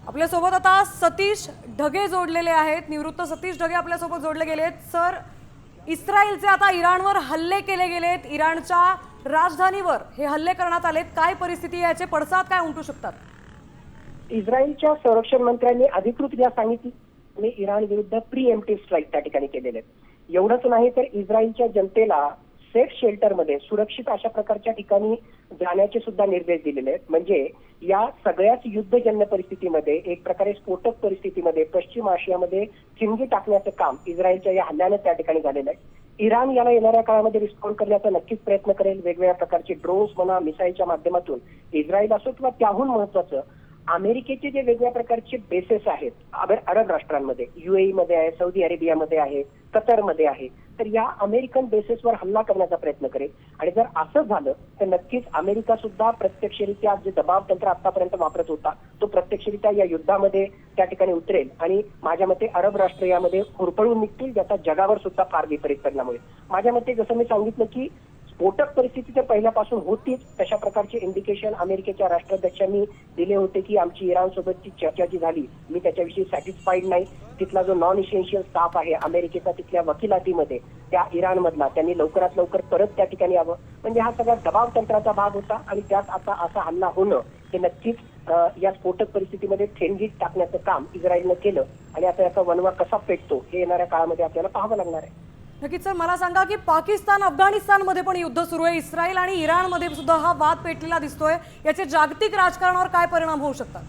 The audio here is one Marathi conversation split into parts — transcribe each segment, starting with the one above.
आपल्यासोबत आता सतीश ढगे जोडलेले आहेत। निवृत्त सतीश ढगे आपल्यासोबत जोडले गेलेत। सर, इस्रायलचे आता इराणवर हल्ले केले गेलेत, इराणच्या राजधानीवर हे हल्ले करण्यात आलेत। काय परिस्थिती आहे, याचे पडसाद काय उमटू शकतात? इस्रायलच्या संरक्षण मंत्र्यांनी अधिकृतरित्या सांगितले इराण विरुद्ध प्रीएम्प्टिव्ह स्ट्राईक त्या ठिकाणी केलेले आहेत। एवढंच नाही तर इस्रायलच्या जनतेला सेफ शेल्टरमध्ये सुरक्षित अशा प्रकारच्या ठिकाणी जाण्याचे सुद्धा निर्देश दिलेले आहेत। म्हणजे या सगळ्याच युद्धजन्य परिस्थितीमध्ये, एक प्रकारे स्फोटक परिस्थितीमध्ये पश्चिम आशियामध्ये ठिणगी टाकण्याचं काम इस्रायलच्या या हल्ल्याने त्या ठिकाणी झालेलं आहे। इराण याला येणाऱ्या काळामध्ये रिस्पॉन्ड करण्याचा नक्कीच प्रयत्न करेल। वेगवेगळ्या प्रकारचे ड्रोन्स म्हणा, मिसाईलच्या माध्यमातून इस्रायल असो किंवा त्याहून महत्वाचं अमेरिकेचे जे वेगवेगळ्या प्रकारचे बेसेस आहेत अरब राष्ट्रांमध्ये, UAE मध्ये आहे, सौदी अरेबियामध्ये आहे, कतारमध्ये आहे, तर या अमेरिकन बेसेसवर हल्ला करण्याचा प्रयत्न करेल। आणि जर असं झालं तर नक्कीच अमेरिका सुद्धा प्रत्यक्षरित्या जे दबाव तंत्र आतापर्यंत वापरत होता तो प्रत्यक्षरित्या या युद्धामध्ये त्या ठिकाणी उतरेल आणि माझ्या मते अरब राष्ट्र यामध्ये होरपळून निघतील, ज्याचा जगावर सुद्धा फार विपरीत परिणाम होईल। माझ्या मते जसं मी सांगितलं की स्फोटक परिस्थिती तर पहिल्यापासून होतीच, तशा प्रकारचे इंडिकेशन अमेरिकेच्या राष्ट्राध्यक्षांनी दिले होते की आमची इराण सोबतची चर्चा जी झाली मी त्याच्याविषयी सॅटिस्फाईड नाही। तिथला जो नॉन इसेन्शियल स्टाफ आहे अमेरिकेचा तिथल्या वकिलातीमध्ये त्या इराणमधला, त्यांनी लवकरात लवकर परत त्या ठिकाणी यावं, म्हणजे हा सगळा दबाव तंत्राचा भाग होता। आणि त्यात आता असा हल्ला होणं हे नक्कीच या स्फोटक परिस्थितीमध्ये ठेणगी टाकण्याचं काम इस्रायलनं केलं आणि आता याचा वणवा कसा पेटतो हे येणाऱ्या काळामध्ये आपल्याला पाहावं लागणार आहे। नक्कीच सर, मला सांगा की पाकिस्तान अफगाणिस्तानमध्ये पण युद्ध सुरू आहे, इस्रायल आणि इराणमध्ये सुद्धा हा वाद पेटलेला दिसतोय। याचे जागतिक राजकारणावर काय परिणाम होऊ शकतात?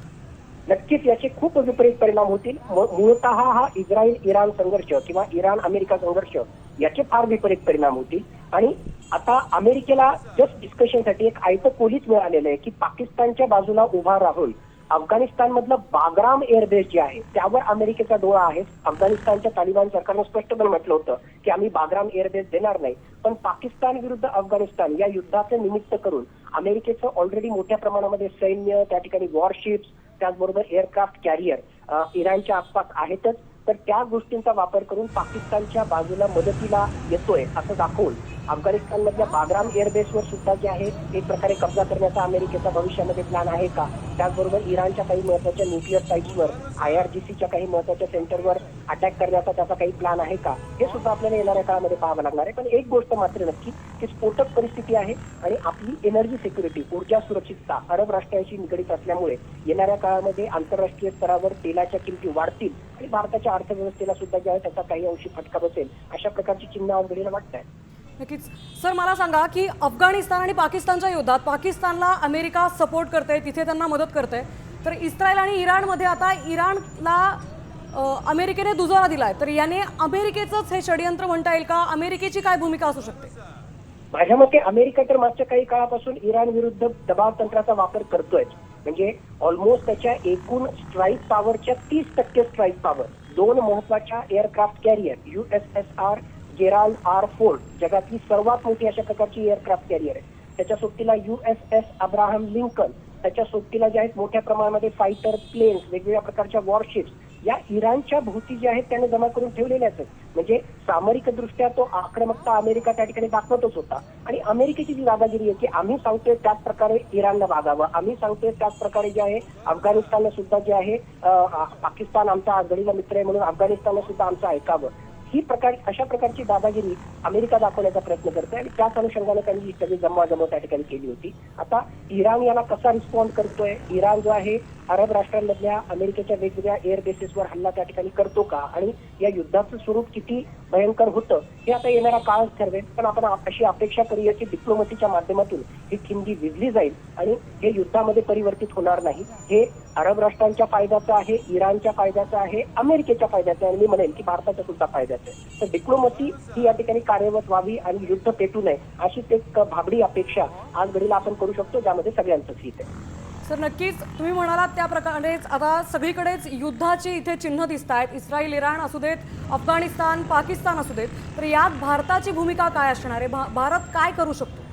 नक्कीच याचे खूप विपरीत परिणाम होतील। मूळतः हा इस्रायल इराण संघर्ष किंवा इराण अमेरिका संघर्ष याचे फार विपरीत परिणाम होतील। आणि आता अमेरिकेला जस्ट डिस्कशनसाठी एक आयतं खोलीच मिळालेलं आहे की पाकिस्तानच्या बाजूला उभा राहून अफगाणिस्तान मधलं बागराम एअरबेस जे आहे त्यावर अमेरिकेचा डोळा आहे। अफगाणिस्तानच्या तालिबान सरकारनं स्पष्टपणे म्हटलं होतं की आम्ही बागराम एअरबेस देणार नाही, पण पाकिस्तान विरुद्ध अफगाणिस्तान या युद्धाचं निमित्त करून अमेरिकेचं ऑलरेडी मोठ्या प्रमाणामध्ये सैन्य, त्या ठिकाणी वॉरशिप्स, त्याचबरोबर एअरक्राफ्ट कॅरियर इराणच्या आसपास आहेतच, तर त्या गोष्टींचा वापर करून पाकिस्तानच्या बाजूला मदतीला येतोय असं दाखवून अफगाणिस्तानमधल्या बागराम एअरबेसवर सुद्धा जे आहे एक प्रकारे कब्जा करण्याचा अमेरिकेचा भविष्यामध्ये प्लॅन आहे का? त्याचबरोबर इराणच्या काही महत्वाच्या न्यूक्लिअर साईट्सवर, IRGCच्या काही महत्वाच्या सेंटरवर अटॅक करण्याचा त्याचा काही प्लॅन आहे का? हे सुद्धा आपल्याला येणाऱ्या काळामध्ये पाहावं लागणार आहे। पण एक गोष्ट मात्र नक्की की स्फोटक परिस्थिती आहे आणि आपली एनर्जी सिक्युरिटी, ऊर्जा सुरक्षितता अरब राष्ट्रांशी निगडीत असल्यामुळे येणाऱ्या काळामध्ये आंतरराष्ट्रीय स्तरावर तेलाच्या किमती वाढतील आणि भारताच्या अर्थव्यवस्थेला सुद्धा जे आहे त्याचा काही अंशी फटका बसेल, अशा प्रकारची चिन्ह आवडीला वाटत आहे। नक्कीच सर, मला सांगा की अफगाणिस्तान आणि पाकिस्तानच्या युद्धात पाकिस्तानला अमेरिका सपोर्ट करते, तिथे त्यांना मदत करते, तर इस्रायल आणि इराणमध्ये आता इराणला अमेरिकेने दुजोरा दिलाय, तर याने अमेरिकेचंच हे षडयंत्र म्हणता येईल का? अमेरिकेची काय भूमिका असू शकते? माझ्या मते अमेरिका तर मागच्या काही काळापासून इराण विरुद्ध दबाव तंत्राचा वापर करतोय। म्हणजे ऑलमोस्ट त्याच्या एकूण स्ट्राईक पॉवरच्या 30% स्ट्राईक पॉवर दोन महत्वाच्या aircraft carrier USSR Gerald R. Ford, जगातली सर्वात मोठी अशा प्रकारची एअरक्राफ्ट कॅरियर आहे, त्याच्या सोबतीला USS अब्राहम लिंकन, त्याच्या सोबतीला जे आहेत मोठ्या प्रमाणामध्ये फायटर प्लेन्स, वेगवेगळ्या प्रकारच्या वॉरशिप्स या इराणच्या भोवती जे आहेत त्याने जमा करून ठेवलेल्याच आहेत। म्हणजे सामरिक दृष्ट्या तो आक्रमकता अमेरिका त्या ठिकाणी दाखवतच होता आणि अमेरिकेची जी दादागिरी आहे की आम्ही सांगतोय त्याच प्रकारे इराणला वागावं, आम्ही सांगतोय त्याच प्रकारे जे आहे अफगाणिस्तानला सुद्धा जे आहे पाकिस्तान आमचा आघाडीला मित्र आहे म्हणून अफगाणिस्तानला सुद्धा आमचं ऐकावं, ही अशा प्रकारची दादागिरी अमेरिका दाखवण्याचा प्रयत्न करते आणि त्याच अनुषंगाने त्यांनी सगळी जमवाजमव त्या ठिकाणी केली होती। आता इराण याला कसा रिस्पॉन्ड करतोय, इराण जो आहे अरब राष्ट्रांमधल्या अमेरिकेच्या वेगवेगळ्या एअर बेसेसवर हल्ला त्या ठिकाणी करतो का आणि या युद्धाचं स्वरूप किती भयंकर होतं हे आता येणारा काळच ठरवेल। पण आपण अशी अपेक्षा करूया की डिप्लोमसीच्या माध्यमातून ही ठिणगी विझली जाईल आणि हे युद्धामध्ये परिवर्तित होणार नाही। हे अरब राष्ट्रांच्या फायद्याचं आहे, इराणच्या फायद्याचं आहे, अमेरिकेच्या फायद्याचं आहे आणि मी म्हणेन की भारताच्या सुद्धा फायद्याचं आहे। तर डिप्लोमसी ही या ठिकाणी कार्यरत व्हावी आणि युद्ध पेटू नये अशीच एक भाबडी अपेक्षा आज घडीला आपण करू शकतो, ज्यामध्ये सगळ्यांचंच हित आहे। सर, नक्कीच तुम्ही म्हणालात त्या प्रकारेच आता सगळीकडेच युद्धाची इथे चिन्ह दिसत आहेत, इस्रायल इराण असू देत, अफगाणिस्तान पाकिस्तान असू देत, तर यात भारताची भूमिका काय असणार आहे? भारत काय करू शकतो?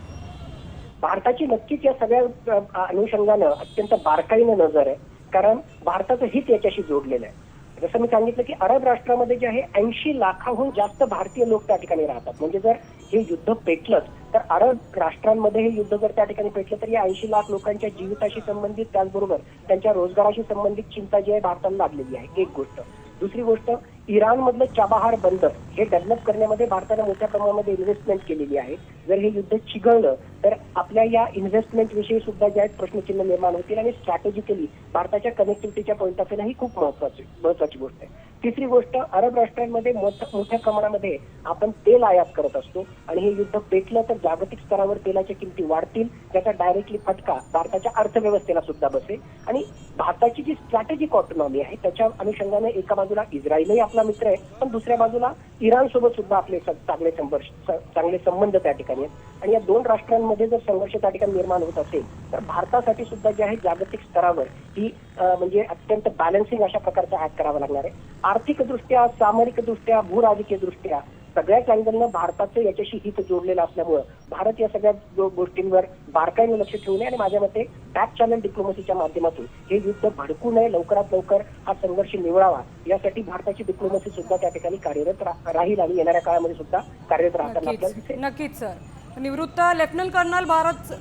भारताची नक्कीच या सगळ्या अनुषंगानं अत्यंत बारकाईनं नजर आहे, कारण भारताचं हित याच्याशी जोडलेलं आहे। जसं मी सांगितलं की अरब राष्ट्रामध्ये जे आहे 80 लाखाहून जास्त भारतीय लोक त्या ठिकाणी राहतात. म्हणजे जर हे युद्ध पेटलंच तर अरब राष्ट्रांमध्ये हे युद्ध जर त्या ठिकाणी पेटलं तर या 80 लाख लोकांच्या जीविताशी संबंधित त्याचबरोबर त्यांच्या रोजगाराशी संबंधित चिंता जी आहे भारताला लागलेली आहे. एक गोष्ट. दुसरी गोष्ट, इराणमधलं चाबाहार बंदर हे डेव्हलप करण्यामध्ये भारतानं मोठ्या प्रमाणामध्ये इन्व्हेस्टमेंट केलेली आहे. जर हे युद्ध चिघळलं तर आपल्या या इन्व्हेस्टमेंट विषयी सुद्धा जे आहेत प्रश्नचिन्ह निर्माण होतील आणि स्ट्रॅटेजिकली भारताच्या कनेक्टिव्हिटीच्या पॉईंट ऑफ व्ह्यूला ही खूप महत्वाची गोष्ट आहे. तिसरी गोष्ट, अरब राष्ट्रांमध्ये मोठ्या प्रमाणामध्ये आपण तेल आयात करत असतो आणि हे युद्ध पेटलं तर जागतिक स्तरावर तेलाच्या किमती वाढतील, त्याचा डायरेक्टली फटका भारताच्या अर्थव्यवस्थेला सुद्धा बसेल. आणि भारताची जी स्ट्रॅटेजिक ऑटोनॉमी आहे त्याच्या अनुषंगाने एका बाजूला इस्रायलही आपला मित्र आहे, पण दुसऱ्या बाजूला इराण सोबत सुद्धा आपले चांगले संबंध त्या ठिकाणी आहेत. आणि या दोन राष्ट्रांमध्ये जर संघर्ष त्या ठिकाणी निर्माण होत असेल तर भारतासाठी सुद्धा जे आहे जागतिक स्तरावर ही म्हणजे अत्यंत बॅलन्सिंग अशा प्रकारचा ऍक्ट करावा लागणार आहे. आर्थिकदृष्ट्या, सामरिकदृष्ट्या, भूराजकीयदृष्ट्या सगळ्याच अँगलनं भारताचं याच्याशी हित जोडलेलं असल्यामुळं भारत या सगळ्या गोष्टींवर बारकाईने लक्ष ठेवू नये आणि माझ्या मते बॅक चॅनल डिप्लोमसीच्या माध्यमातून हे युद्ध भडकू नये, लवकरात लवकर हा संघर्ष निवळावा यासाठी भारताची डिप्लोमसी सुद्धा त्या ठिकाणी कार्यरत राहील आणि येणाऱ्या काळामध्ये सुद्धा कार्यरत राहताना आपल्याला दिसेल. नक्कीच सर. निवृत्त लेफ्टनंट कर्नल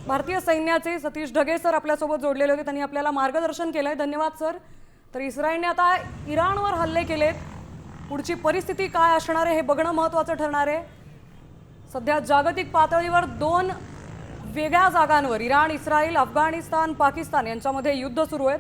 भारतीय सैन्याचे सतीश ढगे सर आपल्यासोबत जोडलेले होते, त्यांनी आपल्याला मार्गदर्शन केलंय. धन्यवाद सर. तर इस्रायलने आता इराणवर हल्ले केलेत, पुढची परिस्थिती काय असणार आहे हे बघणं महत्त्वाचं ठरणार आहे. सध्या जागतिक पातळीवर 2 वेगळ्या जागांवर इराण, इस्रायल, अफगाणिस्तान, पाकिस्तान यांच्यामध्ये युद्ध सुरू आहेत.